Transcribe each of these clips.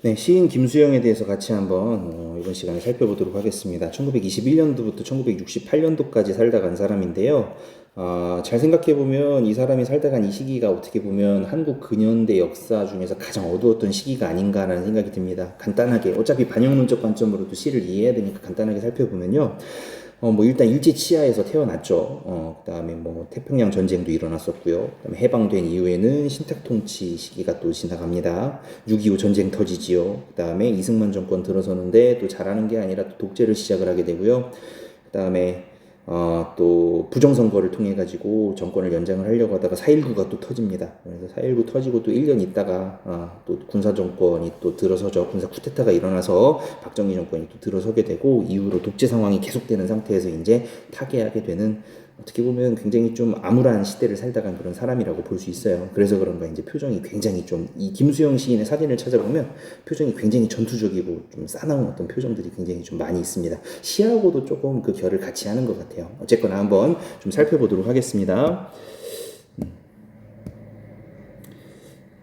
네, 시인 김수영에 대해서 같이 한번 이번 시간에 살펴보도록 하겠습니다. 1921년도부터 1968년도까지 살다 간 사람인데요. 잘 생각해보면 이 사람이 살다 간 이 시기가 어떻게 보면 한국 근현대 역사 중에서 가장 어두웠던 시기가 아닌가라는 생각이 듭니다. 간단하게, 어차피 반영론적 관점으로도 시를 이해해야 되니까 간단하게 살펴보면요. 뭐 일단 일제 치하에서 태어났죠. 그다음에 뭐 태평양 전쟁도 일어났었고요. 그다음에 해방된 이후에는 신탁 통치 시기가 또 지나갑니다. 6.25 전쟁 터지지요. 그다음에 이승만 정권 들어서는데 또 잘하는 게 아니라 또 독재를 시작을 하게 되고요. 그다음에 또 부정선거를 통해 가지고 정권을 연장을 하려고 하다가 4.19가 또 터집니다. 그래서 4.19 터지고 또 1년 있다가 또 군사 정권이 또 들어서죠. 군사 쿠데타가 일어나서 박정희 정권이 또 들어서게 되고 이후로 독재 상황이 계속되는 상태에서 이제 타계하게 되는, 어떻게 보면 굉장히 좀 암울한 시대를 살다 간 그런 사람이라고 볼 수 있어요. 그래서 그런가 이제 표정이 굉장히 좀, 이 김수영 시인의 사진을 찾아보면 표정이 굉장히 전투적이고 좀 싸나운 어떤 표정들이 굉장히 좀 많이 있습니다. 시하고도 조금 그 결을 같이 하는 것 같아요. 어쨌거나 한번 좀 살펴보도록 하겠습니다.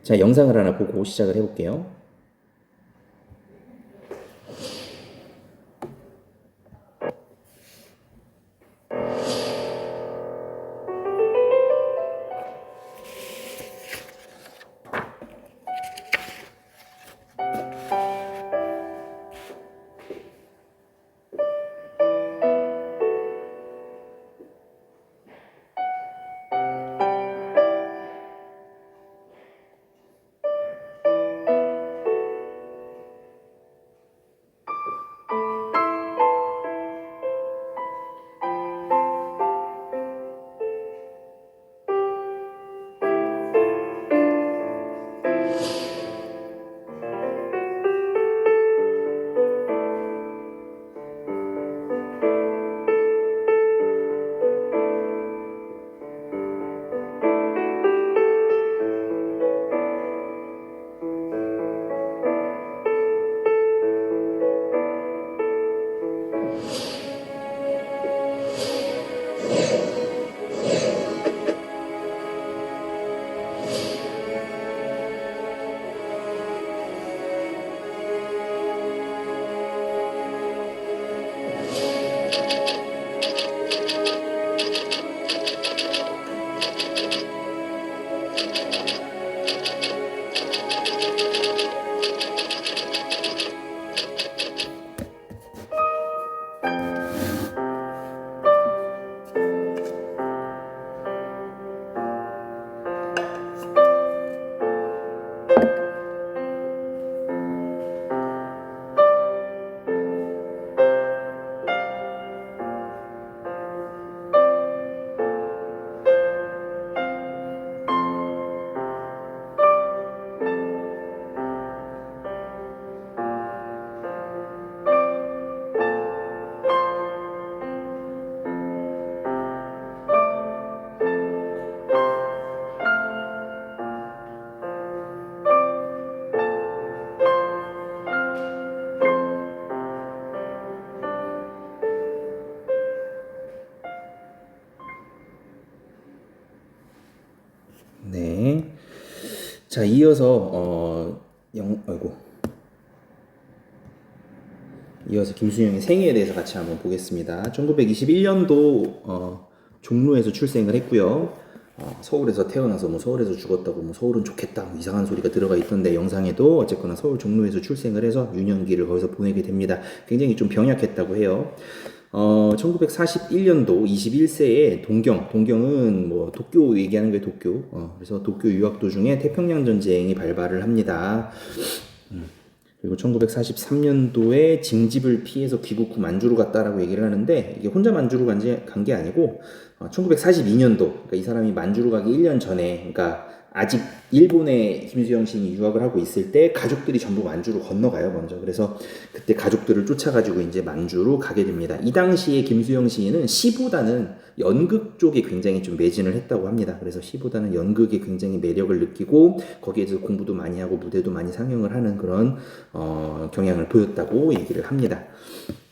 자, 영상을 하나 보고 시작을 해볼게요. 네. 자, 이어서 김수영의 생애에 대해서 같이 한번 보겠습니다. 1921년도 종로에서 출생을 했고요. 서울에서 태어나서 뭐 서울에서 죽었다고 뭐 서울은 좋겠다 뭐 이상한 소리가 들어가 있던데, 영상에도 어쨌거나 서울 종로에서 출생을 해서 유년기를 거기서 보내게 됩니다. 굉장히 좀 병약했다고 해요. 1941년도 21세에 동경은 뭐 도쿄 얘기하는 게 도쿄. 그래서 도쿄 유학 도중에 태평양 전쟁이 발발을 합니다. 그리고 1943년도에 징집을 피해서 귀국 후 만주로 갔다라고 얘기를 하는데, 이게 혼자 만주로 간 게 아니고 1942년도, 그러니까 이 사람이 만주로 가기 1년 전에, 그러니까 아직 일본에 김수영 시인이 유학을 하고 있을 때 가족들이 전부 만주로 건너가요, 먼저. 그래서 그때 가족들을 쫓아가지고 이제 만주로 가게 됩니다. 이 당시에 김수영 시인은 시보다는 연극 쪽에 굉장히 좀 매진을 했다고 합니다. 그래서 시보다는 연극에 굉장히 매력을 느끼고 거기에서 공부도 많이 하고 무대도 많이 상영을 하는 그런 경향을 보였다고 얘기를 합니다.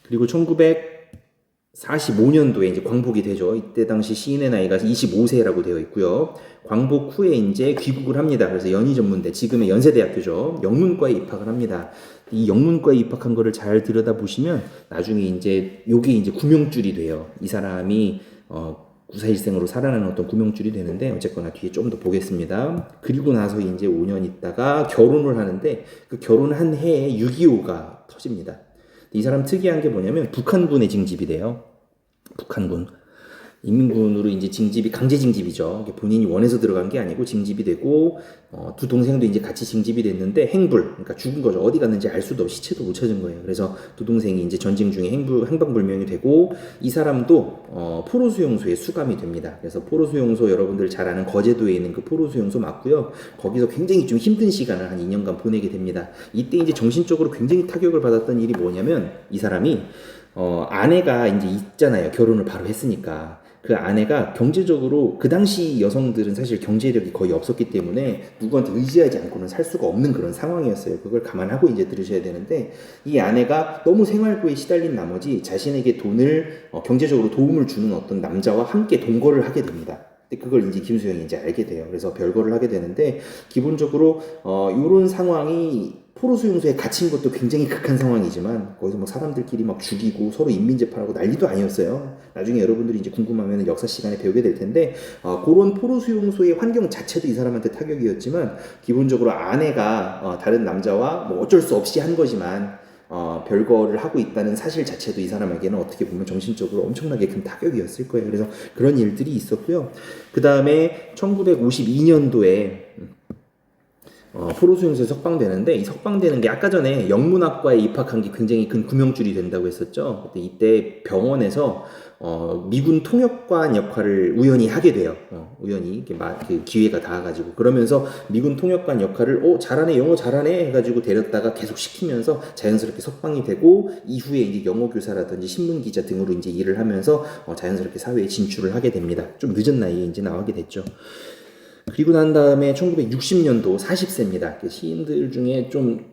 그리고 1945년도에 이제 광복이 되죠. 이때 당시 시인의 나이가 25세라고 되어 있고요. 광복 후에 이제 귀국을 합니다. 그래서 연희전문대, 지금의 연세대학교죠. 영문과에 입학을 합니다. 이 영문과에 입학한 거를 잘 들여다보시면 나중에 이제 요게 이제 구명줄이 돼요. 이 사람이 구사일생으로 살아나는 어떤 구명줄이 되는데, 어쨌거나 뒤에 좀 더 보겠습니다. 그리고 나서 이제 5년 있다가 결혼을 하는데, 그 결혼한 해에 6.25가 터집니다. 이 사람 특이한 게 뭐냐면 북한군에 징집이 돼요. 북한군. 인민군으로 이제 징집이, 강제 징집이죠. 본인이 원해서 들어간 게 아니고 징집이 되고, 두 동생도 이제 같이 징집이 됐는데 행불, 그러니까 죽은 거죠. 어디 갔는지 알 수도 없이 시체도 못 찾은 거예요. 그래서 두 동생이 이제 전쟁 중에 행방불명이 되고, 이 사람도 포로수용소에 수감이 됩니다. 그래서 포로수용소, 여러분들 잘 아는 거제도에 있는 그 포로수용소 맞고요. 거기서 굉장히 좀 힘든 시간을 한 2년간 보내게 됩니다. 이때 이제 정신적으로 굉장히 타격을 받았던 일이 뭐냐면, 이 사람이 아내가 이제 있잖아요. 결혼을 바로 했으니까. 그 아내가 경제적으로, 그 당시 여성들은 사실 경제력이 거의 없었기 때문에 누구한테 의지하지 않고는 살 수가 없는 그런 상황이었어요. 그걸 감안하고 이제 들으셔야 되는데, 이 아내가 너무 생활고에 시달린 나머지 자신에게 돈을, 경제적으로 도움을 주는 어떤 남자와 함께 동거를 하게 됩니다. 근데 그걸 이제 김수영이 이제 알게 돼요. 그래서 별거를 하게 되는데, 기본적으로 이런 상황이 포로수용소에 gathin 것도 굉장히 극한 상황이지만, 거기서 막 사람들끼리 막 죽이고 서로 인민재판하고 난리도 아니었어요. 나중에 여러분들이 이제 궁금하면 역사 시간에 배우게 될 텐데, 그런 포로수용소의 환경 자체도 이 사람한테 타격이었지만, 기본적으로 아내가 다른 남자와 뭐 어쩔 수 없이 한 거지만 별거를 하고 있다는 사실 자체도 이 사람에게는 어떻게 보면 정신적으로 엄청나게 큰 타격이었을 거예요. 그래서 그런 일들이 있었고요. 그 다음에 1952년도에 포로수용소에 석방되는데, 이 석방되는 게 아까 전에 영문학과에 입학한 게 굉장히 큰 구명줄이 된다고 했었죠. 근데 이때 병원에서 미군 통역관 역할을 우연히 하게 돼요. 우연히 이렇게 그 기회가 닿아가지고, 그러면서 미군 통역관 역할을 잘하네, 영어 잘하네 해가지고 데렸다가 계속 시키면서 자연스럽게 석방이 되고, 이후에 이제 영어 교사라든지 신문 기자 등으로 이제 일을 하면서 자연스럽게 사회에 진출을 하게 됩니다. 좀 늦은 나이에 이제 나오게 됐죠. 그리고 난 다음에 1960년도 40세입니다. 시인들 중에 좀,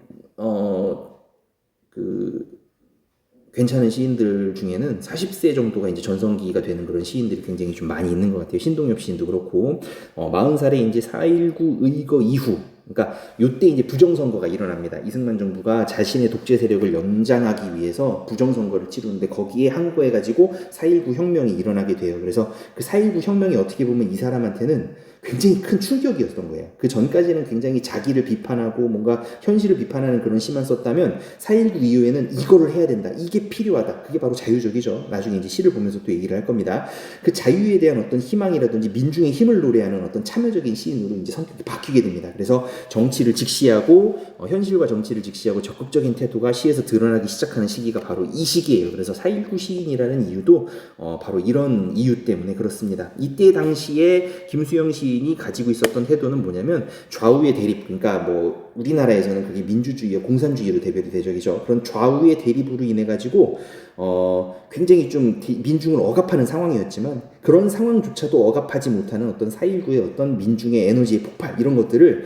괜찮은 시인들 중에는 40세 정도가 이제 전성기가 되는 그런 시인들이 굉장히 좀 많이 있는 것 같아요. 신동엽 시인도 그렇고, 40살에 이제 4.19 의거 이후, 그러니까 요때 이제 부정선거가 일어납니다. 이승만 정부가 자신의 독재 세력을 연장하기 위해서 부정선거를 치르는데, 거기에 항거해가지고 4.19 혁명이 일어나게 돼요. 그래서 그 4.19 혁명이 어떻게 보면 이 사람한테는 굉장히 큰 충격이었던 거예요. 그 전까지는 굉장히 자기를 비판하고 뭔가 현실을 비판하는 그런 시만 썼다면, 4.19 이후에는 이거를 해야 된다, 이게 필요하다, 그게 바로 자유적이죠. 나중에 이제 시를 보면서 또 얘기를 할 겁니다. 그 자유에 대한 어떤 희망이라든지 민중의 힘을 노래하는 어떤 참여적인 시인으로 이제 성격이 바뀌게 됩니다. 그래서 정치를 직시하고, 현실과 정치를 직시하고 적극적인 태도가 시에서 드러나기 시작하는 시기가 바로 이 시기예요. 그래서 4.19 시인이라는 이유도 바로 이런 이유 때문에 그렇습니다. 이때 당시에 김수영 시인이 가지고 있었던 태도는 뭐냐면, 좌우의 대립, 그러니까 뭐 우리나라에서는 그게 민주주의와 공산주의로 대별이 되죠. 그런 좌우의 대립으로 인해 가지고 굉장히 좀 민중을 억압하는 상황이었지만, 그런 상황조차도 억압하지 못하는 어떤 4.19의 어떤 민중의 에너지의 폭발, 이런 것들을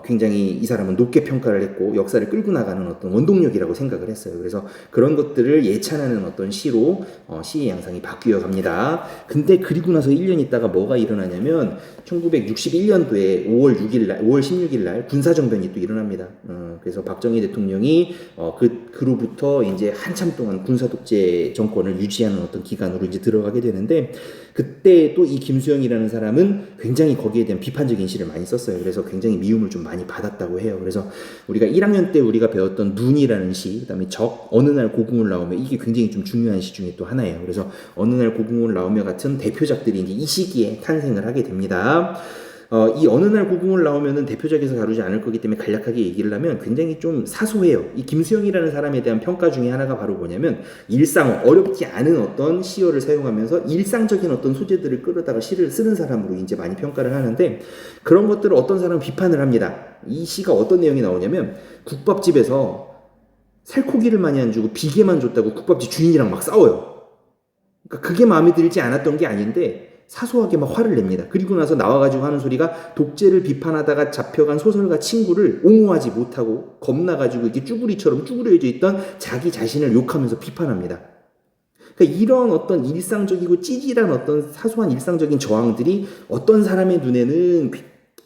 굉장히 이 사람은 높게 평가를 했고, 역사를 끌고 나가는 어떤 원동력이라고 생각을 했어요. 그래서 그런 것들을 예찬하는 어떤 시로 시의 양상이 바뀌어 갑니다. 근데 그리고 나서 1년 있다가 뭐가 일어나냐면, 1961년도에 5월 16일 날 군사정변이 또 일어납니다. 그래서 박정희 대통령이 그로부터 이제 한참 동안 군사독재 정권을 유지하는 어떤 기간으로 이제 들어가게 되는데, 그때 또 이 김수영이라는 사람은 굉장히 거기에 대한 비판적인 시를 많이 썼어요. 그래서 굉장히 미움을 좀 많이 받았다고 해요. 그래서 우리가 1학년 때 우리가 배웠던 눈이라는 시, 그다음에 어느 날 고궁을 나오며, 이게 굉장히 좀 중요한 시 중에 또 하나예요. 그래서 어느 날 고궁을 나오며 같은 대표작들이 이제 이 시기에 탄생을 하게 됩니다. 이 어느 날 고궁을 나오면은 대표작에서 다루지 않을 거기 때문에 간략하게 얘기를 하면 굉장히 좀 사소해요. 이 김수영이라는 사람에 대한 평가 중에 하나가 바로 뭐냐면, 어렵지 않은 어떤 시어를 사용하면서 일상적인 어떤 소재들을 끌어다가 시를 쓰는 사람으로 이제 많이 평가를 하는데, 그런 것들을 어떤 사람은 비판을 합니다. 이 시가 어떤 내용이 나오냐면, 국밥집에서 살코기를 많이 안 주고 비계만 줬다고 국밥집 주인이랑 막 싸워요. 그러니까 그게 마음에 들지 않았던 게 아닌데, 사소하게 막 화를 냅니다. 그리고 나서 나와가지고 하는 소리가, 독재를 비판하다가 잡혀간 소설가 친구를 옹호하지 못하고 겁나가지고 이렇게 쭈구리처럼 쭈그려져 있던 자기 자신을 욕하면서 비판합니다. 그러니까 이런 어떤 일상적이고 찌질한 어떤 사소한 일상적인 저항들이 어떤 사람의 눈에는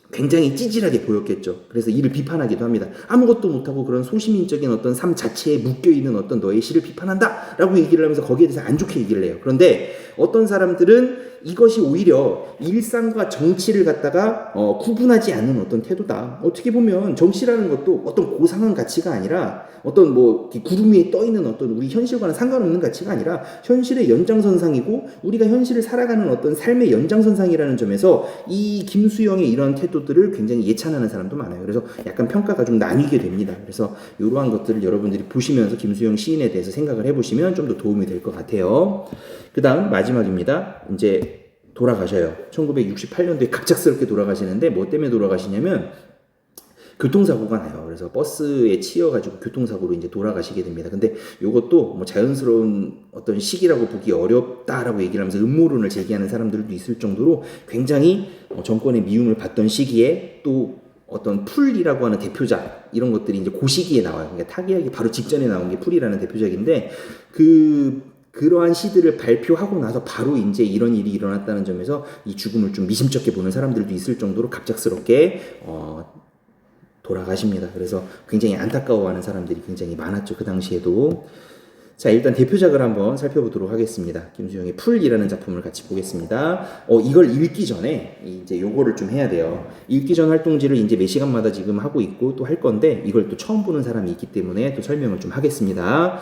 굉장히 찌질하게 보였겠죠. 그래서 이를 비판하기도 합니다. 아무것도 못하고 그런 소시민적인 어떤 삶 자체에 묶여있는 어떤 너의 시를 비판한다 라고 얘기를 하면서 거기에 대해서 안 좋게 얘기를 해요. 그런데 어떤 사람들은 이것이 오히려 일상과 정치를 갖다가 구분하지 않는 어떤 태도다. 어떻게 보면 정치라는 것도 어떤 고상한 가치가 아니라 어떤 뭐 구름 위에 떠 있는 어떤 우리 현실과는 상관없는 가치가 아니라 현실의 연장선상이고 우리가 현실을 살아가는 어떤 삶의 연장선상이라는 점에서 이 김수영의 이런 태도들을 굉장히 예찬하는 사람도 많아요. 그래서 약간 평가가 좀 나뉘게 됩니다. 그래서 이러한 것들을 여러분들이 보시면서 김수영 시인에 대해서 생각을 해보시면 좀 더 도움이 될 것 같아요. 그 다음 마지막입니다. 이제 돌아가셔요. 1968년도에 갑작스럽게 돌아가시는데 뭐 때문에 돌아가시냐면 교통사고가 나요. 그래서 버스에 치여가지고 교통사고로 이제 돌아가시게 됩니다. 근데 이것도 뭐 자연스러운 어떤 시기라고 보기 어렵다라고 얘기를 하면서 음모론을 제기하는 사람들도 있을 정도로 굉장히 정권의 미움을 받던 시기에 또 어떤 풀이라고 하는 대표작 이런 것들이 이제 그 시기에 나와요. 그러니까 타계하기 바로 직전에 나온 게 풀이라는 대표작인데 그러한 시들을 발표하고 나서 바로 이제 이런 일이 일어났다는 점에서 이 죽음을 좀 미심쩍게 보는 사람들도 있을 정도로 갑작스럽게 돌아가십니다. 그래서 굉장히 안타까워하는 사람들이 굉장히 많았죠. 그 당시에도. 자, 일단 대표작을 한번 살펴보도록 하겠습니다. 김수영의 풀이라는 작품을 같이 보겠습니다. 이걸 읽기 전에 이제 요거를 좀 해야 돼요. 읽기 전 활동지를 이제 매 시간마다 지금 하고 있고 또 할 건데 이걸 또 처음 보는 사람이 있기 때문에 또 설명을 좀 하겠습니다.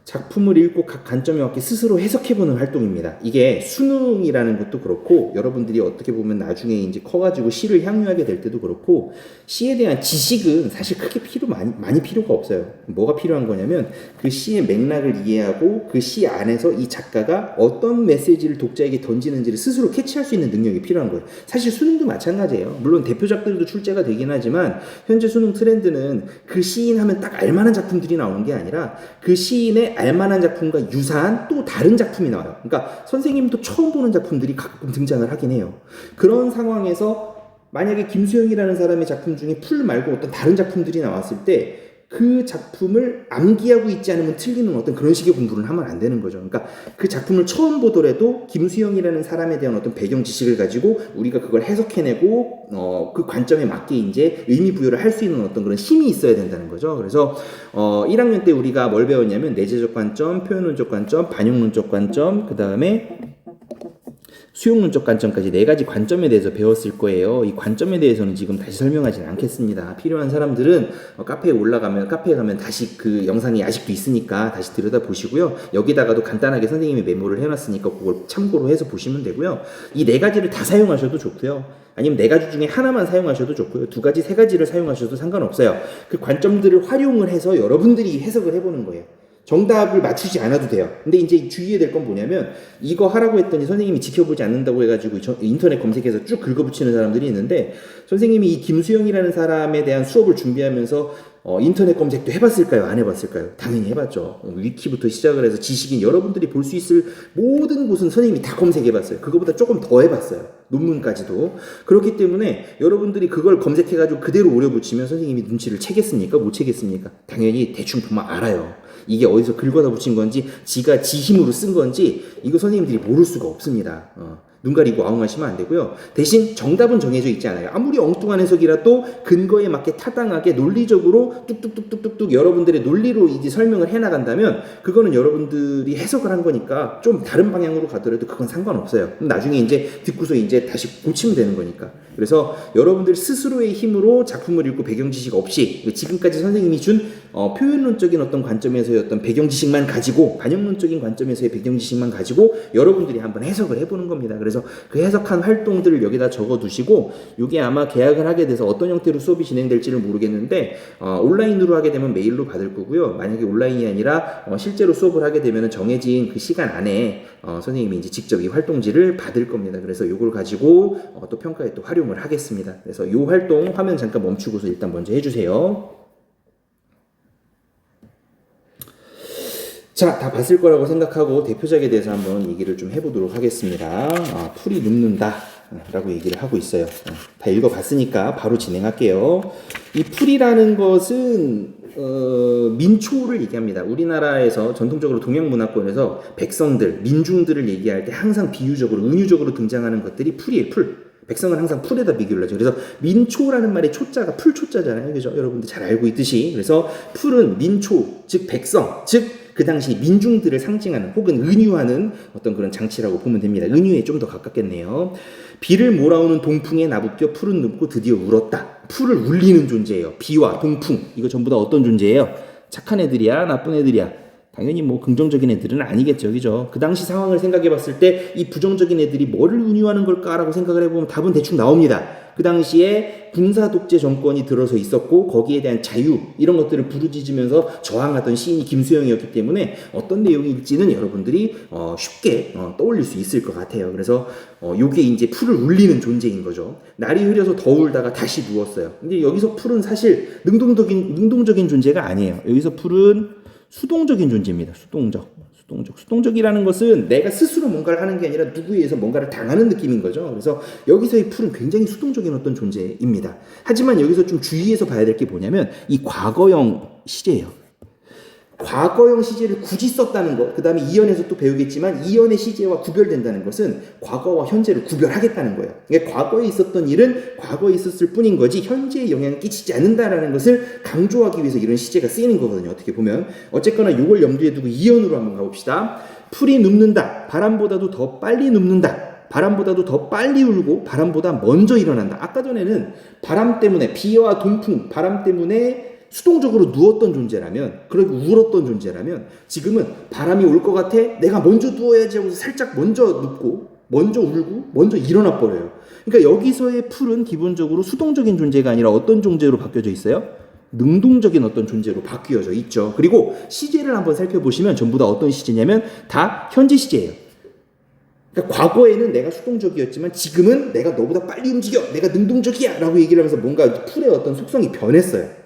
작품을 읽고 각 관점에 맞게 스스로 해석해보는 활동입니다. 이게 수능이라는 것도 그렇고 여러분들이 어떻게 보면 나중에 이제 커가지고 시를 향유하게 될 때도 그렇고 시에 대한 지식은 사실 크게 많이 필요가 없어요. 뭐가 필요한 거냐면 그 시의 맥락을 이해하고 그 시 안에서 이 작가가 어떤 메시지를 독자에게 던지는지를 스스로 캐치할 수 있는 능력이 필요한 거예요. 사실 수능도 마찬가지예요. 물론 대표작들도 출제가 되긴 하지만 현재 수능 트렌드는 그 시인 하면 딱 알만한 작품들이 나오는 게 아니라 그 시인의 알만한 작품과 유사한 또 다른 작품이 나와요. 그러니까 선생님도 처음 보는 작품들이 가끔 등장을 하긴 해요. 그런 상황에서 만약에 김수영이라는 사람의 작품 중에 풀 말고 어떤 다른 작품들이 나왔을 때 그 작품을 암기하고 있지 않으면 틀리는 어떤 그런 식의 공부를 하면 안 되는 거죠. 그러니까 그 작품을 처음 보더라도 김수영이라는 사람에 대한 어떤 배경 지식을 가지고 우리가 그걸 해석해내고 그 관점에 맞게 이제 의미 부여를 할 수 있는 어떤 그런 힘이 있어야 된다는 거죠. 그래서 1학년 때 우리가 뭘 배웠냐면 내재적 관점, 표현론적 관점, 반영론적 관점, 그 다음에 수용론적 관점까지 4가지 관점에 대해서 배웠을 거예요. 이 관점에 대해서는 지금 다시 설명하지는 않겠습니다. 필요한 사람들은 카페에 가면 다시 그 영상이 아직도 있으니까 다시 들여다 보시고요. 여기다가도 간단하게 선생님이 메모를 해놨으니까 그걸 참고로 해서 보시면 되고요. 이 4가지를 다 사용하셔도 좋고요. 아니면 4가지 중에 하나만 사용하셔도 좋고요. 2가지, 3가지를 사용하셔도 상관없어요. 그 관점들을 활용을 해서 여러분들이 해석을 해보는 거예요. 정답을 맞추지 않아도 돼요. 근데 이제 주의해야 될 건 뭐냐면 이거 하라고 했더니 선생님이 지켜보지 않는다고 해가지고 인터넷 검색해서 쭉 긁어붙이는 사람들이 있는데 선생님이 이 김수영이라는 사람에 대한 수업을 준비하면서 인터넷 검색도 해봤을까요? 안 해봤을까요? 당연히 해봤죠. 위키부터 시작을 해서 지식인 여러분들이 볼 수 있을 모든 곳은 선생님이 다 검색해봤어요. 그거보다 조금 더 해봤어요. 논문까지도. 그렇기 때문에 여러분들이 그걸 검색해가지고 그대로 오려붙이면 선생님이 눈치를 채겠습니까? 못 채겠습니까? 당연히 대충 보면 알아요. 이게 어디서 긁어다 붙인 건지 지가 지 힘으로 쓴 건지 이거 선생님들이 모를 수가 없습니다. 눈 가리고 아웅하시면 안 되고요. 대신 정답은 정해져 있지 않아요. 아무리 엉뚱한 해석이라도 근거에 맞게 타당하게 논리적으로 뚝뚝뚝뚝뚝 여러분들의 논리로 이제 설명을 해나간다면 그거는 여러분들이 해석을 한 거니까 좀 다른 방향으로 가더라도 그건 상관없어요. 나중에 이제 듣고서 이제 다시 고치면 되는 거니까. 그래서 여러분들 스스로의 힘으로 작품을 읽고 배경 지식 없이 지금까지 선생님이 준 표현론적인 어떤 관점에서의 어떤 배경 지식만 가지고 반영론적인 관점에서의 배경 지식만 가지고 여러분들이 한번 해석을 해보는 겁니다. 그래서 그 해석한 활동들을 여기다 적어두시고 이게 아마 계약을 하게 돼서 어떤 형태로 수업이 진행될지를 모르겠는데 온라인으로 하게 되면 메일로 받을 거고요. 만약에 온라인이 아니라 실제로 수업을 하게 되면 정해진 그 시간 안에 선생님이 이제 직접 이 활동지를 받을 겁니다. 그래서 이걸 가지고 또 평가에 또 활용을 하겠습니다. 그래서 이 활동 화면 잠깐 멈추고서 일단 먼저 해주세요. 자, 다 봤을 거라고 생각하고 대표작에 대해서 한번 얘기를 좀 해보도록 하겠습니다. 풀이 눕는다 라고 얘기를 하고 있어요. 다 읽어봤으니까 바로 진행할게요. 이 풀이라는 것은 민초를 얘기합니다. 우리나라에서 전통적으로 동양 문화권에서 백성들, 민중들을 얘기할 때 항상 비유적으로, 은유적으로 등장하는 것들이 풀이에요, 풀. 백성은 항상 풀에다 비교를 하죠. 그래서 민초라는 말의 초자가 풀초자잖아요. 그죠? 여러분들 잘 알고 있듯이. 그래서 풀은 민초, 즉 백성, 즉 그 당시 민중들을 상징하는 혹은 은유하는 어떤 그런 장치라고 보면 됩니다. 은유에 좀 더 가깝겠네요. 비를 몰아오는 동풍에 나부껴 풀은 눕고 드디어 울었다. 풀을 울리는 존재예요. 비와 동풍, 이거 전부 다 어떤 존재예요? 착한 애들이야, 나쁜 애들이야? 당연히 뭐 긍정적인 애들은 아니겠죠, 그죠? 그 당시 상황을 생각해 봤을 때 이 부정적인 애들이 뭐를 운유하는 걸까라고 생각을 해보면 답은 대충 나옵니다. 그 당시에 군사 독재 정권이 들어서 있었고 거기에 대한 자유 이런 것들을 부르짖으면서 저항하던 시인이 김수영이었기 때문에 어떤 내용일지는 여러분들이 쉽게 떠올릴 수 있을 것 같아요. 그래서 요게 이제 풀을 울리는 존재인 거죠. 날이 흐려서 더 울다가 다시 누웠어요. 근데 여기서 풀은 사실 능동적인 존재가 아니에요. 여기서 풀은 수동적인 존재입니다. 수동적이라는 것은 내가 스스로 뭔가를 하는 게 아니라 누구에 의해서 뭔가를 당하는 느낌인 거죠. 그래서 여기서의 풀은 굉장히 수동적인 어떤 존재입니다. 하지만 여기서 좀 주의해서 봐야 될 게 뭐냐면 이 과거형 시제예요. 과거형 시제를 굳이 썼다는 것, 그 다음에 이연에서 또 배우겠지만 이연의 시제와 구별된다는 것은 과거와 현재를 구별하겠다는 거예요. 그러니까 과거에 있었던 일은 과거에 있었을 뿐인 거지 현재에 영향을 끼치지 않는다라는 것을 강조하기 위해서 이런 시제가 쓰이는 거거든요. 어떻게 보면. 어쨌거나 이걸 염두에 두고 이연으로 한번 가봅시다. 풀이 눕는다. 바람보다도 더 빨리 눕는다. 바람보다도 더 빨리 울고 바람보다 먼저 일어난다. 아까 전에는 바람 때문에 비와 동풍, 바람 때문에 수동적으로 누웠던 존재라면, 그리고 울었던 존재라면 지금은 바람이 올 것 같아 내가 먼저 누워야지 하고서 살짝 먼저 눕고 먼저 울고 먼저 일어나 버려요. 그러니까 여기서의 풀은 기본적으로 수동적인 존재가 아니라 어떤 존재로 바뀌어져 있어요? 능동적인 어떤 존재로 바뀌어져 있죠. 그리고 시제를 한번 살펴보시면 전부 다 어떤 시제냐면 다 현재 시제예요. 그러니까 과거에는 내가 수동적이었지만 지금은 내가 너보다 빨리 움직여, 내가 능동적이야 라고 얘기를 하면서 뭔가 풀의 어떤 속성이 변했어요.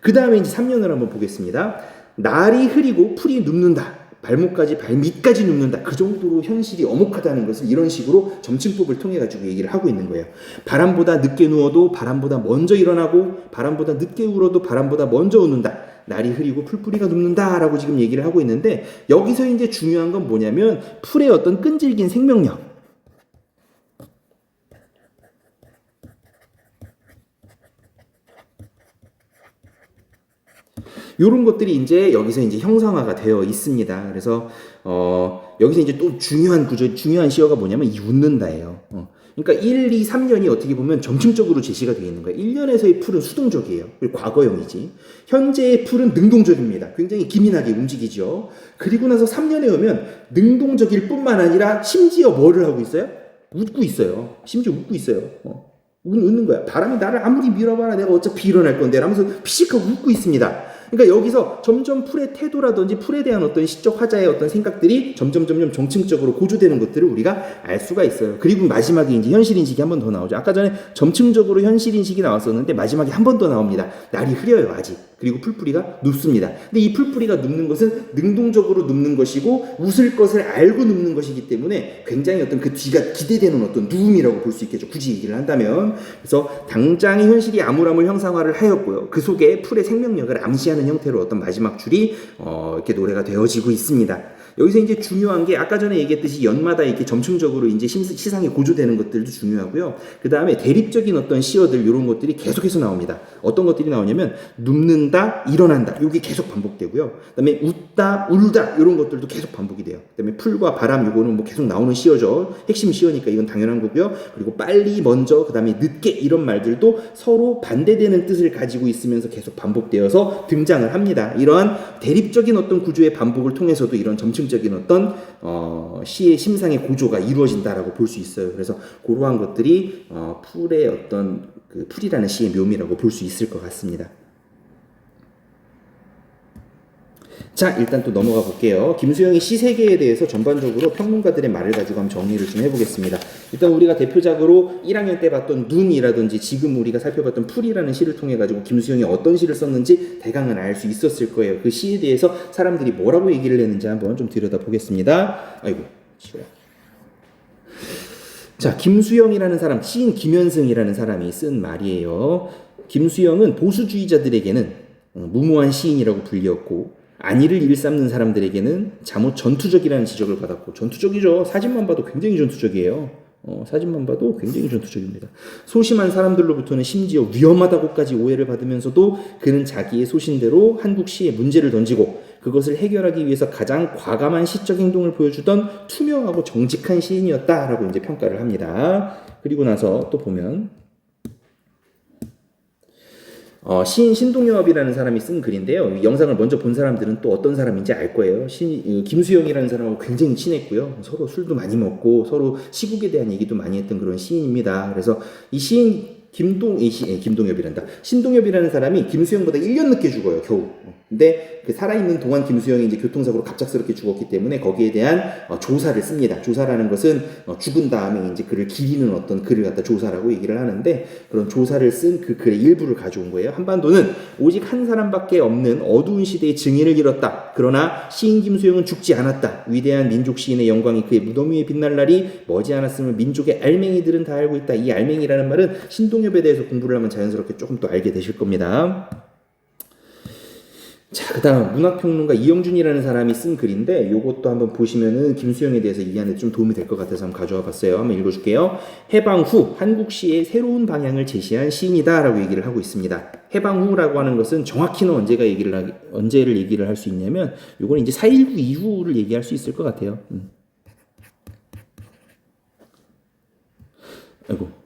그 다음에 이제 3년을 한번 보겠습니다. 날이 흐리고 풀이 눕는다. 발밑까지 눕는다. 그 정도로 현실이 엄혹하다는 것을 이런 식으로 점층법을 통해 가지고 얘기를 하고 있는 거예요. 바람보다 늦게 누워도 바람보다 먼저 일어나고 바람보다 늦게 울어도 바람보다 먼저 웃는다. 날이 흐리고 풀뿌리가 눕는다라고 지금 얘기를 하고 있는데 여기서 이제 중요한 건 뭐냐면 풀의 어떤 끈질긴 생명력. 이런 것들이 이제 여기서 이제 형상화가 되어 있습니다. 그래서 여기서 이제 또 중요한 시어가 뭐냐면 이 웃는다예요. 그러니까 1, 2, 3년이 어떻게 보면 점층적으로 제시가 되어 있는 거예요. 1년에서의 풀은 수동적이에요. 그리고 과거형이지. 현재의 풀은 능동적입니다. 굉장히 기민하게 움직이죠. 그리고 나서 3년에 오면 능동적일 뿐만 아니라 심지어 뭐를 하고 있어요? 웃고 있어요. 심지어 웃고 있어요. 웃는 거야. 바람이 나를 아무리 밀어봐라 내가 어차피 일어날 건데 라면서 피식하고 웃고 있습니다. 그러니까 여기서 점점 풀의 태도라든지 풀에 대한 어떤 시적 화자의 어떤 생각들이 점점 정층적으로 고조되는 것들을 우리가 알 수가 있어요. 그리고 마지막에 이제 현실인식이 한 번 더 나오죠. 아까 전에 점층적으로 현실인식이 나왔었는데 마지막에 한 번 더 나옵니다. 날이 흐려요 아직. 그리고 풀뿌리가 눕습니다. 근데 이 풀뿌리가 눕는 것은 능동적으로 눕는 것이고 웃을 것을 알고 눕는 것이기 때문에 굉장히 어떤 그 뒤가 기대되는 어떤 누움이라고 볼 수 있겠죠. 굳이 얘기를 한다면. 그래서 당장의 현실이 아물아물 형상화를 하였고요. 그 속에 풀의 생명력을 암시하는 형태로 어떤 마지막 줄이 이렇게 노래가 되어지고 있습니다. 여기서 이제 중요한 게 아까 전에 얘기했듯이 연마다 이렇게 점층적으로 이제 시상에 고조되는 것들도 중요하고요. 그 다음에 대립적인 어떤 시어들 이런 것들이 계속해서 나옵니다. 어떤 것들이 나오냐면 눕는다, 일어난다. 이게 계속 반복되고요. 그 다음에 웃다, 울다 이런 것들도 계속 반복이 돼요. 그 다음에 풀과 바람 이거는 뭐 계속 나오는 시어죠. 핵심 시어니까 이건 당연한 거고요. 그리고 빨리, 먼저, 그 다음에 늦게 이런 말들도 서로 반대되는 뜻을 가지고 있으면서 계속 반복되어서 등장을 합니다. 이러한 대립적인 어떤 구조의 반복을 통해서도 이런 점층적인 어떤 시의 심상의 고조가 이루어진다라고 볼 수 있어요. 그래서 그러한 것들이 풀의 어떤 그 풀이라는 시의 묘미라고 볼 수 있을 것 같습니다. 자, 일단 또 넘어가 볼게요. 김수영의 시세계에 대해서 전반적으로 평론가들의 말을 가지고 한번 정리를 좀 해보겠습니다. 일단 우리가 대표작으로 1학년 때 봤던 눈이라든지 지금 우리가 살펴봤던 풀이라는 시를 통해 가지고 김수영이 어떤 시를 썼는지 대강은 알 수 있었을 거예요. 그 시에 대해서 사람들이 뭐라고 얘기를 했는지 한번 좀 들여다보겠습니다. 아이고, 치워. 자, 김수영이라는 사람, 시인 김현승이라는 사람이 쓴 말이에요. 김수영은 보수주의자들에게는 무모한 시인이라고 불리었고 안위를 일삼는 사람들에게는 잠옷 전투적이라는 지적을 받았고 전투적이죠. 사진만 봐도 굉장히 전투적이에요. 사진만 봐도 굉장히 전투적입니다. 소심한 사람들로부터는 심지어 위험하다고까지 오해를 받으면서도 그는 자기의 소신대로 한국 시에 문제를 던지고 그것을 해결하기 위해서 가장 과감한 시적 행동을 보여주던 투명하고 정직한 시인이었다라고 이제 평가를 합니다. 그리고 나서 또 보면 시인 신동엽이라는 사람이 쓴 글인데요. 영상을 먼저 본 사람들은 또 어떤 사람인지 알 거예요. 김수영이라는 사람하고 굉장히 친했고요. 서로 술도 많이 먹고 서로 시국에 대한 얘기도 많이 했던 그런 시인입니다. 그래서 이 시인 김동엽이란다. 신동엽이라는 사람이 김수영보다 1년 늦게 죽어요, 겨우. 근데 그 살아있는 동안 김수영이 이제 교통사고로 갑작스럽게 죽었기 때문에 거기에 대한 조사를 씁니다. 조사라는 것은 죽은 다음에 이제 그를 기리는 어떤 글을 갖다 조사라고 얘기를 하는데 그런 조사를 쓴 그 글의 일부를 가져온 거예요. 한반도는 오직 한 사람밖에 없는 어두운 시대의 증인을 잃었다. 그러나 시인 김수영은 죽지 않았다. 위대한 민족 시인의 영광이 그의 무덤 위에 빛날 날이 머지않았음을 민족의 알맹이들은 다 알고 있다. 이 알맹이라는 말은 신동엽에 대해서 공부를 하면 자연스럽게 조금 또 알게 되실 겁니다. 자, 그 다음 문학평론가 이영준이라는 사람이 쓴 글인데 요것도 한번 보시면은 김수영에 대해서 이해하는 데 좀 도움이 될 것 같아서 한번 가져와 봤어요. 한번 읽어줄게요. 해방 후 한국 시의 새로운 방향을 제시한 시인이다 라고 얘기를 하고 있습니다. 해방 후라고 하는 것은 정확히는 언제를 얘기를 할 수 있냐면 요거는 이제 4.19 이후를 얘기할 수 있을 것 같아요. 아이고.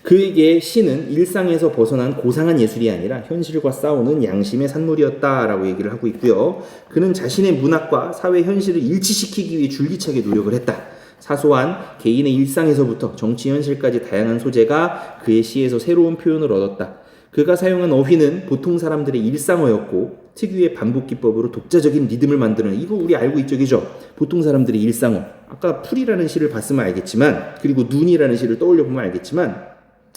그에게 시는 일상에서 벗어난 고상한 예술이 아니라 현실과 싸우는 양심의 산물이었다라고 얘기를 하고 있고요. 그는 자신의 문학과 사회 현실을 일치시키기 위해 줄기차게 노력을 했다. 사소한 개인의 일상에서부터 정치 현실까지 다양한 소재가 그의 시에서 새로운 표현을 얻었다. 그가 사용한 어휘는 보통 사람들의 일상어였고 특유의 반복 기법으로 독자적인 리듬을 만드는 이거 우리 알고 있죠, 그죠? 보통 사람들의 일상어. 아까 풀이라는 시를 봤으면 알겠지만 그리고 눈이라는 시를 떠올려 보면 알겠지만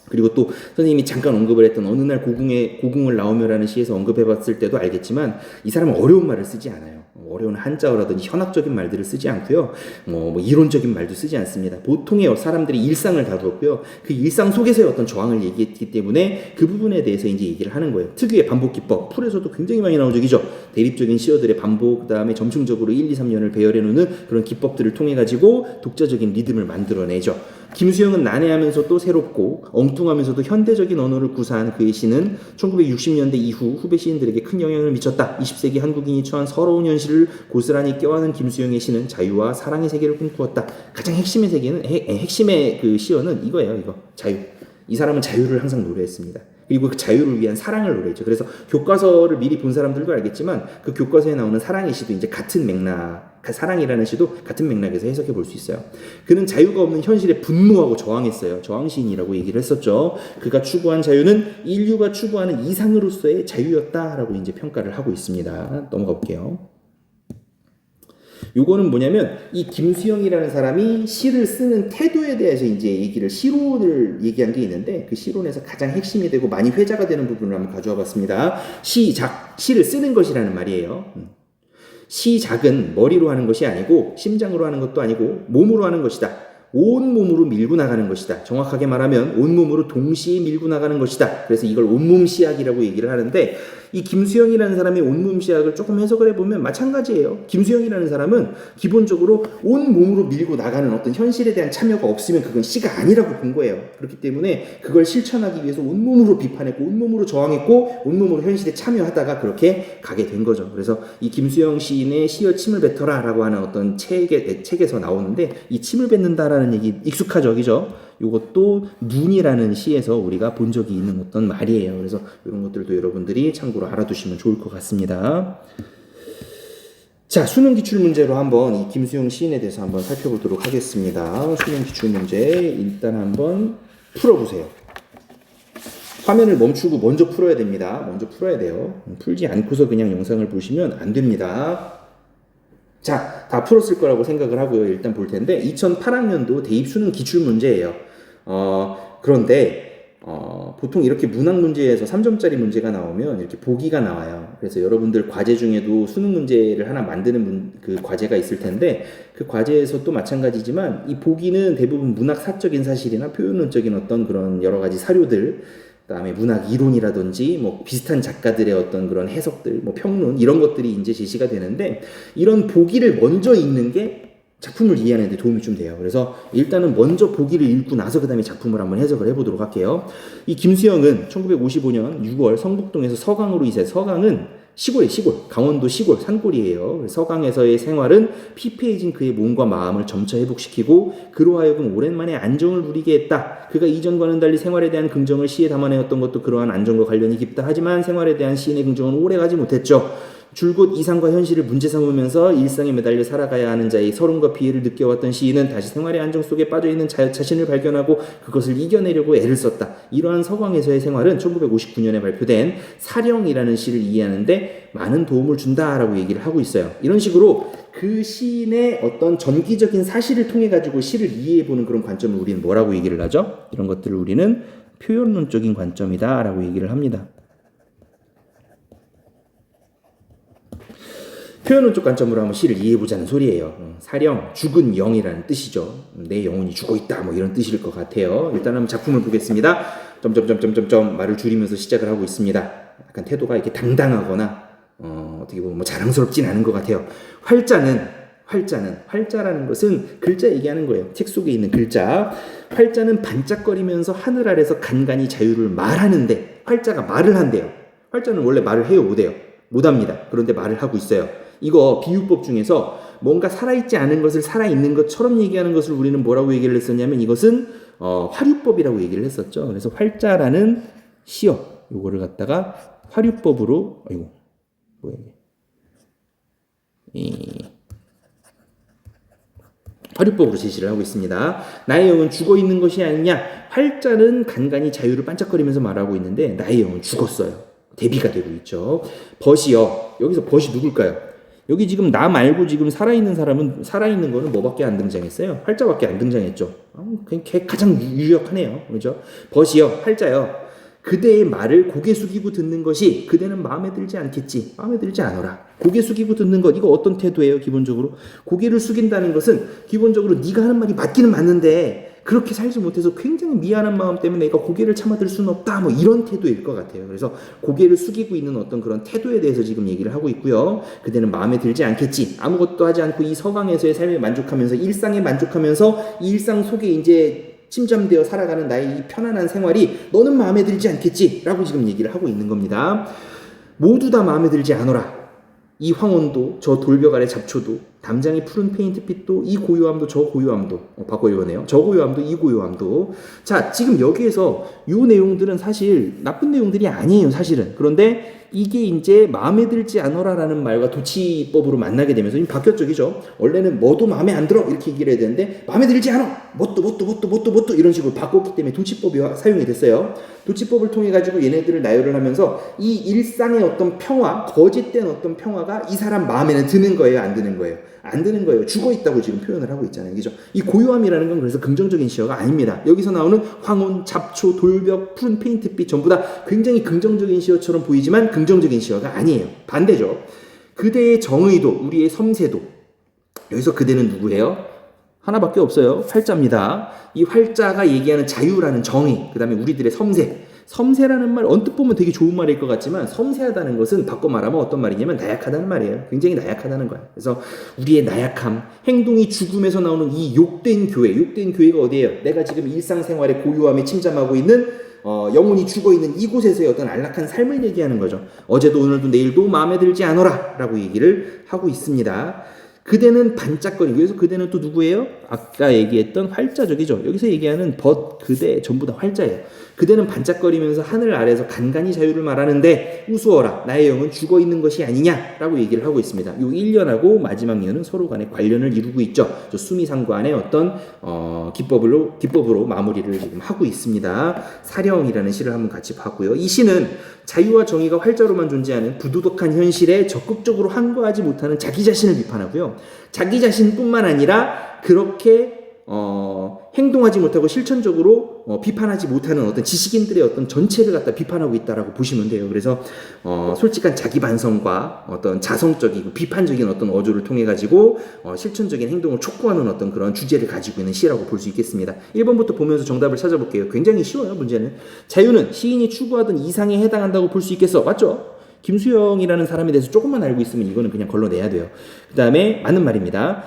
그리고 또 선생님이 잠깐 언급을 했던 어느 날 고궁을 나오며라는 시에서 언급해봤을 때도 알겠지만 이 사람은 어려운 말을 쓰지 않아요. 어려운 한자어라든지 현학적인 말들을 쓰지 않고요. 뭐 이론적인 말도 쓰지 않습니다. 보통의 사람들이 일상을 다루었고요. 그 일상 속에서의 어떤 저항을 얘기했기 때문에 그 부분에 대해서 이제 얘기를 하는 거예요. 특유의 반복 기법. 풀에서도 굉장히 많이 나오죠. 그죠? 대립적인 시어들의 반복, 그 다음에 점층적으로 1, 2, 3년을 배열해놓는 그런 기법들을 통해 가지고 독자적인 리듬을 만들어내죠. 김수영은 난해하면서도 새롭고 엉뚱하면서도 현대적인 언어를 구사한 그의 시는 1960년대 이후 후배 시인들에게 큰 영향을 미쳤다. 20세기 한국인이 처한 서러운 현실을 고스란히 껴안은 김수영의 시는 자유와 사랑의 세계를 꿈꾸었다. 가장 핵심의 세계는 핵심의 그 시어는 이거예요. 이거 자유. 이 사람은 자유를 항상 노래했습니다. 그리고 그 자유를 위한 사랑을 노래했죠. 그래서 교과서를 미리 본 사람들도 알겠지만 그 교과서에 나오는 사랑의 시도 이제 같은 맥락, 사랑이라는 시도 같은 맥락에서 해석해 볼 수 있어요. 그는 자유가 없는 현실에 분노하고 저항했어요. 저항시인이라고 얘기를 했었죠. 그가 추구한 자유는 인류가 추구하는 이상으로서의 자유였다라고 이제 평가를 하고 있습니다. 넘어가 볼게요. 요거는 뭐냐면 이 김수영이라는 사람이 시를 쓰는 태도에 대해서 이제 얘기를 시론을 얘기한 게 있는데 그 시론에서 가장 핵심이 되고 많이 회자가 되는 부분을 한번 가져와 봤습니다. 시작, 시를 쓰는 것이라는 말이에요. 시작은 머리로 하는 것이 아니고 심장으로 하는 것도 아니고 몸으로 하는 것이다. 온몸으로 밀고 나가는 것이다. 정확하게 말하면 온몸으로 동시에 밀고 나가는 것이다. 그래서 이걸 온몸 시학이라고 얘기를 하는데 이 김수영이라는 사람의 온몸 시학을 조금 해석을 해보면 마찬가지예요. 김수영이라는 사람은 기본적으로 온몸으로 밀고 나가는 어떤 현실에 대한 참여가 없으면 그건 시가 아니라고 본 거예요. 그렇기 때문에 그걸 실천하기 위해서 온몸으로 비판했고 온몸으로 저항했고 온몸으로 현실에 참여하다가 그렇게 가게 된 거죠. 그래서 이 김수영 시인의 시여 침을 뱉어라 라고 하는 어떤 책에서 나오는데 이 침을 뱉는다라는 얘기 익숙하죠, 그죠? 이것도 눈이라는 시에서 우리가 본 적이 있는 어떤 말이에요. 그래서 이런 것들도 여러분들이 참고로 알아두시면 좋을 것 같습니다. 자, 수능 기출 문제로 한번 이 김수영 시인에 대해서 한번 살펴보도록 하겠습니다. 수능 기출 문제 일단 한번 풀어보세요. 화면을 멈추고 먼저 풀어야 됩니다. 먼저 풀어야 돼요. 풀지 않고서 그냥 영상을 보시면 안 됩니다. 자, 다 풀었을 거라고 생각을 하고요. 일단 볼 텐데 2008학년도 대입 수능 기출 문제예요. 그런데 보통 이렇게 문학 문제에서 3점짜리 문제가 나오면 이렇게 보기가 나와요. 그래서 여러분들 과제 중에도 수능 문제를 하나 만드는 그 과제가 있을 텐데 그 과제에서 또 마찬가지지만 이 보기는 대부분 문학 사적인 사실이나 표현론적인 어떤 그런 여러 가지 사료들, 그다음에 문학 이론이라든지 뭐 비슷한 작가들의 어떤 그런 해석들, 뭐 평론 이런 것들이 이제 제시가 되는데 이런 보기를 먼저 읽는 게 작품을 이해하는 데 도움이 좀 돼요. 그래서 일단은 먼저 보기를 읽고 나서 그 다음에 작품을 한번 해석을 해보도록 할게요. 이 김수영은 1955년 6월 성북동에서 서강으로 이세. 서강은 시골이에요. 시골. 강원도 시골 산골이에요. 서강에서의 생활은 피폐해진 그의 몸과 마음을 점차 회복시키고 그로 하여금 오랜만에 안정을 누리게 했다. 그가 이전과는 달리 생활에 대한 긍정을 시에 담아내었던 것도 그러한 안정과 관련이 깊다. 하지만 생활에 대한 시인의 긍정은 오래가지 못했죠. 줄곧 이상과 현실을 문제 삼으면서 일상에 매달려 살아가야 하는 자의 서름과 피해를 느껴왔던 시인은 다시 생활의 안정 속에 빠져있는 자신을 발견하고 그것을 이겨내려고 애를 썼다. 이러한 서강에서의 생활은 1959년에 발표된 사령이라는 시를 이해하는데 많은 도움을 준다라고 얘기를 하고 있어요. 이런 식으로 그 시인의 어떤 전기적인 사실을 통해 가지고 시를 이해해보는 그런 관점을 우리는 뭐라고 얘기를 하죠? 이런 것들을 우리는 표현론적인 관점이다 라고 얘기를 합니다. 표현론적 관점으로 한번 시를 이해해보자는 소리예요. 사령, 죽은 영이라는 뜻이죠. 내 영혼이 죽어있다 뭐 이런 뜻일 것 같아요. 일단 한번 작품을 보겠습니다. 점점점점점점 말을 줄이면서 시작을 하고 있습니다. 약간 태도가 이렇게 당당하거나 어떻게 보면 뭐 자랑스럽진 않은 것 같아요. 활자라는 것은 글자 얘기하는 거예요. 책 속에 있는 글자. 활자는 반짝거리면서 하늘 아래서 간간히 자유를 말하는데 활자가 말을 한대요. 활자는 원래 말을 해요, 못해요? 못합니다. 그런데 말을 하고 있어요. 이거 비유법 중에서 뭔가 살아있지 않은 것을 살아있는 것처럼 얘기하는 것을 우리는 뭐라고 얘기를 했었냐면 이것은 화류법이라고 얘기를 했었죠. 그래서 활자라는 시어 요거를 갖다가 화류법으로 화류법으로 제시를 하고 있습니다. 나의 영은 죽어 있는 것이 아니냐. 활자는 간간히 자유를 반짝거리면서 말하고 있는데 나의 영은 죽었어요. 대비가 되고 있죠. 벗이요. 여기서 벗이 누굴까요? 여기 지금 나 말고 지금 살아있는 사람은 살아있는 거는 뭐밖에 안 등장했어요? 활자밖에 안 등장했죠. 그게 가장 유력하네요. 그렇죠? 벗이요. 활자요. 그대의 말을 고개 숙이고 듣는 것이 그대는 마음에 들지 않겠지. 마음에 들지 않아라. 고개 숙이고 듣는 것 이거 어떤 태도예요? 기본적으로 고개를 숙인다는 것은 기본적으로 네가 하는 말이 맞기는 맞는데 그렇게 살지 못해서 굉장히 미안한 마음 때문에 내가 고개를 참아들 수는 없다 뭐 이런 태도일 것 같아요. 그래서 고개를 숙이고 있는 어떤 그런 태도에 대해서 지금 얘기를 하고 있고요. 그대는 마음에 들지 않겠지. 아무것도 하지 않고 이 서강에서의 삶에 만족하면서 일상에 만족하면서 이 일상 속에 이제 침잠되어 살아가는 나의 이 편안한 생활이 너는 마음에 들지 않겠지 라고 지금 얘기를 하고 있는 겁니다. 모두 다 마음에 들지 않아라. 이 황혼도 저 돌벽 아래 잡초도 담장이 푸른 페인트빛도 이 고요함도 저 고요함도 바꿔요네요. 저 고요함도 이 고요함도. 자, 지금 여기에서 이 내용들은 사실 나쁜 내용들이 아니에요, 사실은. 그런데 이게 이제 마음에 들지 않아라라는 말과 도치법으로 만나게 되면서 이미 바뀌었죠, 그죠? 원래는 뭐도 마음에 안 들어 이렇게 얘기를 해야 되는데 마음에 들지 않아, 뭣도 이런 식으로 바꿨기 때문에 도치법이 사용이 됐어요. 도치법을 통해 가지고 얘네들을 나열을 하면서 이 일상의 어떤 평화, 거짓된 어떤 평화가 이 사람 마음에는 드는 거예요, 안 드는 거예요? 안 드는 거예요. 죽어 있다고 지금 표현을 하고 있잖아요. 그죠? 이 고요함이라는 건 그래서 긍정적인 시어가 아닙니다. 여기서 나오는 황혼, 잡초, 돌벽, 푸른 페인트빛 전부 다 굉장히 긍정적인 시어처럼 보이지만 긍정적인 시어가 아니에요. 반대죠. 그대의 정의도, 우리의 섬세도. 여기서 그대는 누구예요? 하나밖에 없어요. 활자입니다. 이 활자가 얘기하는 자유라는 정의, 그 다음에 우리들의 섬세. 섬세라는 말 언뜻 보면 되게 좋은 말일 것 같지만 섬세하다는 것은 바꿔 말하면 어떤 말이냐면 나약하다는 말이에요. 굉장히 나약하다는 거야. 그래서 우리의 나약함, 행동이 죽음에서 나오는 이 욕된 교회, 욕된 교회가 어디예요? 내가 지금 일상생활의 고요함에 침잠하고 있는 영혼이 죽어있는 이곳에서의 어떤 안락한 삶을 얘기하는 거죠. 어제도 오늘도 내일도 마음에 들지 않아라 라고 얘기를 하고 있습니다. 그대는 반짝거리고, 그래서 그대는 또 누구예요? 아까 얘기했던 활자적이죠. 여기서 얘기하는 그대 전부 다 활자예요. 그대는 반짝거리면서 하늘 아래서 간간히 자유를 말하는데 우스워라 나의 영은 죽어있는 것이 아니냐라고 얘기를 하고 있습니다. 이 1년하고 마지막 년은 서로 간에 관련을 이루고 있죠. 저 수미상관의 어떤 기법으로 마무리를 지금 하고 있습니다. 사령이라는 시를 한번 같이 봤고요. 이 시는 자유와 정의가 활자로만 존재하는 부도덕한 현실에 적극적으로 항거하지 못하는 자기 자신을 비판하고요. 자기 자신뿐만 아니라 그렇게 행동하지 못하고 실천적으로 비판하지 못하는 어떤 지식인들의 어떤 전체를 갖다 비판하고 있다라고 보시면 돼요. 그래서 솔직한 자기 반성과 어떤 자성적이고 비판적인 어떤 어조를 통해 가지고 실천적인 행동을 촉구하는 어떤 그런 주제를 가지고 있는 시라고 볼 수 있겠습니다. 1번부터 보면서 정답을 찾아볼게요. 굉장히 쉬워요, 문제는. 자유는 시인이 추구하던 이상에 해당한다고 볼 수 있겠어. 맞죠? 김수영이라는 사람에 대해서 조금만 알고 있으면 이거는 그냥 걸러내야 돼요. 그 다음에 맞는 말입니다.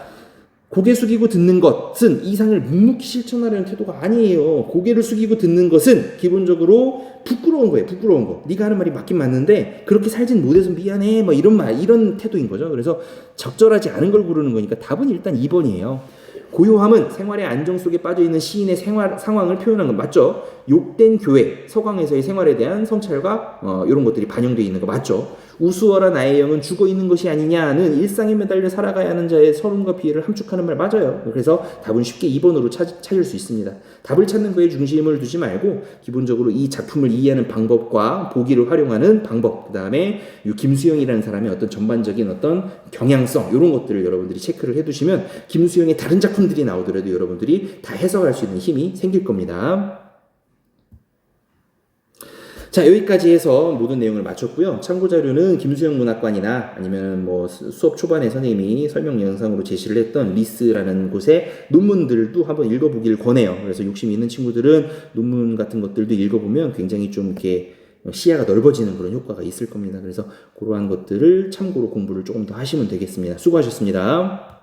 고개 숙이고 듣는 것은 이상을 묵묵히 실천하려는 태도가 아니에요. 고개를 숙이고 듣는 것은 기본적으로 부끄러운 거예요. 부끄러운 거. 네가 하는 말이 맞긴 맞는데 그렇게 살진 못해서 미안해. 뭐 이런 태도인 거죠. 그래서 적절하지 않은 걸 고르는 거니까 답은 일단 2번이에요. 고요함은 생활의 안정 속에 빠져있는 시인의 상황을 표현한 건 맞죠? 욕된 교회, 서강에서의 생활에 대한 성찰과 이런 것들이 반영되어 있는 거 맞죠? 우수어라 나의 영은 죽어있는 것이 아니냐는 일상에 매달려 살아가야 하는 자의 서름과 비애를 함축하는 말 맞아요. 그래서 답은 쉽게 2번으로 찾을 수 있습니다. 답을 찾는 거에 중심을 두지 말고 기본적으로 이 작품을 이해하는 방법과 보기를 활용하는 방법, 그 다음에 이 김수영이라는 사람의 어떤 전반적인 어떤 경향성 이런 것들을 여러분들이 체크를 해두시면 김수영의 다른 작품들이 나오더라도 여러분들이 다 해석할 수 있는 힘이 생길 겁니다. 자, 여기까지 해서 모든 내용을 마쳤고요. 참고 자료는 김수영 문학관이나 아니면 뭐 수업 초반에 선생님이 설명 영상으로 제시를 했던 리스라는 곳의 논문들도 한번 읽어보기를 권해요. 그래서 욕심이 있는 친구들은 논문 같은 것들도 읽어보면 굉장히 좀 이렇게 시야가 넓어지는 그런 효과가 있을 겁니다. 그래서 그러한 것들을 참고로 공부를 조금 더 하시면 되겠습니다. 수고하셨습니다.